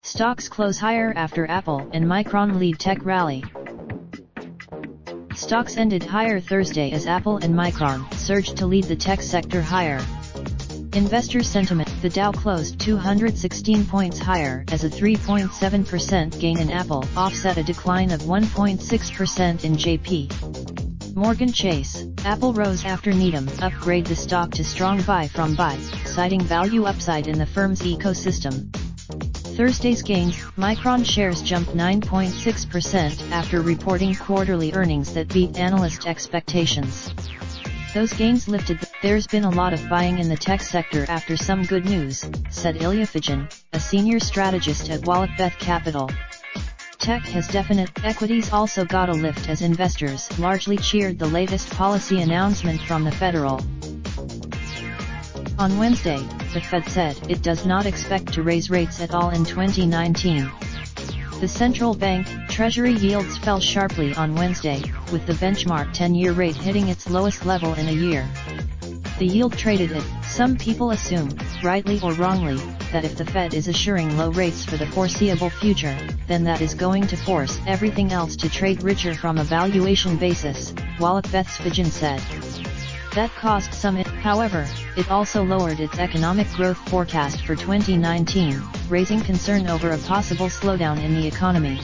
Stocks close higher after Apple and Micron lead tech rally. Stocks ended higher Thursday as Apple and Micron surged to lead the tech sector higher. Investor sentiment: the Dow closed 216 points higher as a 3.7% gain in Apple offset a decline of 1.6% in JP Morgan Chase. Apple rose after Needham upgraded the stock to strong buy from buy, citing value upside in the firm's ecosystem. Thursday's gains: Micron shares jumped 9.6% after reporting quarterly earnings that beat analyst expectations. Those gains lifted There's been a lot of buying in the tech sector after some good news, said Ilya Fijan, a senior strategist at Wallachbeth Capital. Tech has definite. Equities also got a lift as investors largely cheered the latest policy announcement from the Federal. On Wednesday, the Fed said it does not expect to raise rates at all in 2019. The central bank Treasury yields fell sharply on Wednesday, with the benchmark 10-year rate hitting its lowest level in a year. The yield traded at. Some people assume, rightly or wrongly, that if the Fed is assuring low rates for the foreseeable future, then that is going to force everything else to trade richer from a valuation basis, Wallachbeth's Fijan said. That caused some. However, it also lowered its economic growth forecast for 2019, raising concern over a possible slowdown in the economy.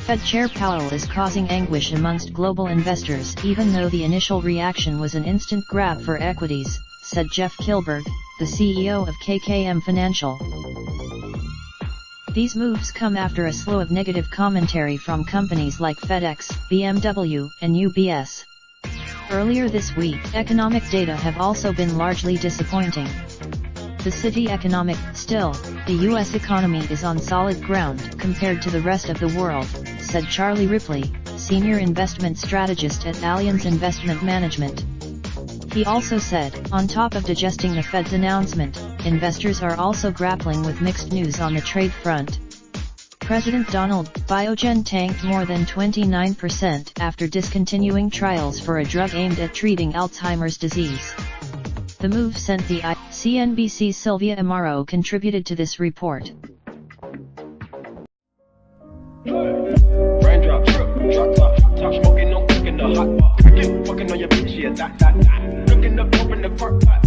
Fed Chair Powell is causing anguish amongst global investors even though the initial reaction was an instant grab for equities, said Jeff Kilberg, the CEO of KKM Financial. These moves come after a slew of negative commentary from companies like FedEx, BMW, and UBS. Earlier this week, economic data have also been largely disappointing. The Citi Economic: still, the U.S. economy is on solid ground compared to the rest of the world, said Charlie Ripley, senior investment strategist at Allianz Investment Management. He also said, on top of digesting the Fed's announcement, investors are also grappling with mixed news on the trade front. President Donald Biogen tanked more than 29% after discontinuing trials for a drug aimed at treating Alzheimer's disease. The move sent the CNBC's Sylvia Amaro contributed to this report. Raindrop, drop top, smoking, no cooking the hot pot. Fucking on your bitch, yeah, that. Looking up, open the park pot.